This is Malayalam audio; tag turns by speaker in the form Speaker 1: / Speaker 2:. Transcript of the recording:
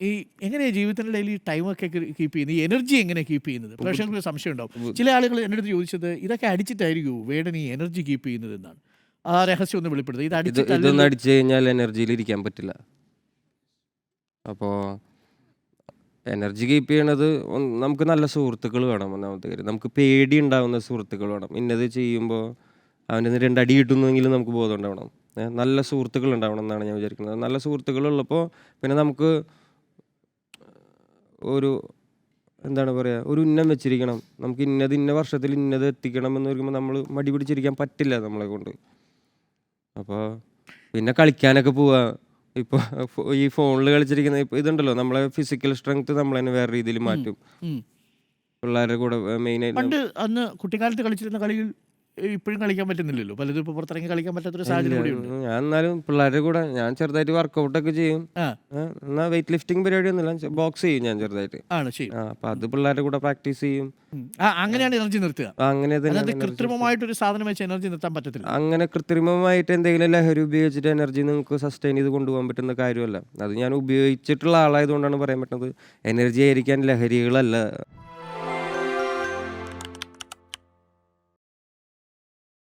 Speaker 1: ഈ എങ്ങനെയാണ് ജീവിതത്തിനിടയിൽ ഈ ടൈമൊക്കെ കീപ്പ് ചെയ്യുന്നത്, ഈ എനർജി എങ്ങനെ കീപ്പ് ചെയ്യുന്നത്? പ്രേക്ഷകർക്ക് സംശയം ഉണ്ടാവും. ചില ആളുകൾ എൻ്റെ അടുത്ത് ചോദിച്ചത് ഇതൊക്കെ അടിച്ചിട്ടായിരിക്കുമോ വേടൻ ഈ എനർജി കീപ്പ് ചെയ്യുന്നത് എന്നാണ്. ആ രഹസ്യം ഒന്ന് വെളിപ്പെടുത്തുക. ഇത്
Speaker 2: ഇതൊന്നും
Speaker 1: അടിച്ചിട്ടല്ലല്ലോ.
Speaker 2: അടിച്ചു കഴിഞ്ഞാൽ എനർജിയിൽ ഇരിക്കാൻ പറ്റില്ല. അപ്പോൾ എനർജി കീപ്പ് ചെയ്യണത് നമുക്ക് നല്ല സുഹൃത്തുക്കൾ വേണം. ഒന്നാമത്തെ കാര്യം നമുക്ക് പേടി ഉണ്ടാവുന്ന സുഹൃത്തുക്കൾ വേണം. ഇന്നത് ചെയ്യുമ്പോൾ അവൻ്റെ നിന്ന് രണ്ടടി കിട്ടുന്നെങ്കിലും നമുക്ക് ബോധം ഉണ്ടാവണം. നല്ല സുഹൃത്തുക്കൾ ഉണ്ടാവണം എന്നാണ് ഞാൻ വിചാരിക്കുന്നത്. നല്ല സുഹൃത്തുക്കൾ ഉള്ളപ്പോൾ പിന്നെ നമുക്ക് ഒരു എന്താണ് പറയുക, ഒരു ഉന്നം വെച്ചിരിക്കണം. നമുക്ക് ഇന്ന വർഷത്തിൽ ഇന്നത് എത്തിക്കണം എന്ന് പറയുമ്പോൾ നമ്മൾ മടി പിടിച്ചിരിക്കാൻ പറ്റില്ല നമ്മളെ കൊണ്ട്. അപ്പോൾ പിന്നെ കളിക്കാനൊക്കെ പോവുക. ഇപ്പോൾ ഈ ഫോണിൽ കളിച്ചിരിക്കുന്ന ഇതുണ്ടല്ലോ, നമ്മളെ ഫിസിക്കൽ സ്ട്രെങ്ത് നമ്മൾ തന്നെ വേറെ രീതിയിൽ മാറ്റും.
Speaker 1: ഉം.
Speaker 2: പിള്ളേരുടെ കൂടെ മെയിനായിട്ട്
Speaker 1: പണ്ട് അന്ന് കുട്ടിക്കാലത്ത് കളിച്ചിരുന്ന കളികൾ ഇപ്പോഴും കളിക്കാൻ പറ്റുന്നില്ലല്ലോ. പലതും ഇപ്പോൾ പുറത്തിറങ്ങി കളിക്കാൻ പറ്റാത്തൊരു സാഹചര്യം കൂടിയുണ്ട്.
Speaker 2: ഞാൻ എന്നാലും പിള്ളേരുടെ കൂടെ ഞാൻ ചെറുതായിട്ട് വർക്കൗട്ടൊക്കെ ചെയ്യും.
Speaker 1: ആ
Speaker 2: എന്നാൽ വെയിറ്റ് ലിഫ്റ്റിംഗ് പരിപാടിയൊന്നുമില്ല, ബോക്സ് ചെയ്യും ഞാൻ ചെറുതായിട്ട്.
Speaker 1: ആണ് ശരി.
Speaker 2: അപ്പം അത് പിള്ളേരുടെ കൂടെ പ്രാക്ടീസ് ചെയ്യും.
Speaker 1: അങ്ങനെയാണ് എനർജി നിർത്തുക.
Speaker 2: അങ്ങനെ
Speaker 1: അതായത്
Speaker 2: തന്നെ
Speaker 1: കൃത്രിമമായിട്ടൊരു സാധനം വെച്ച് എനർജി നിർത്താൻ പറ്റത്തില്ല.
Speaker 2: അങ്ങനെ കൃത്രിമമായിട്ട് എന്തെങ്കിലും ലഹരി ഉപയോഗിച്ചിട്ട് എനർജി നിങ്ങൾക്ക് സസ്റ്റെയിൻ ചെയ്ത് കൊണ്ടുപോകാൻ പറ്റുന്ന കാര്യമല്ല. അത് ഞാൻ ഉപയോഗിച്ചിട്ടുള്ള ആളായതുകൊണ്ടാണ് പറയാൻ പറ്റുന്നത്. എനർജി ആയിരിക്കാൻ ലഹരികളല്ല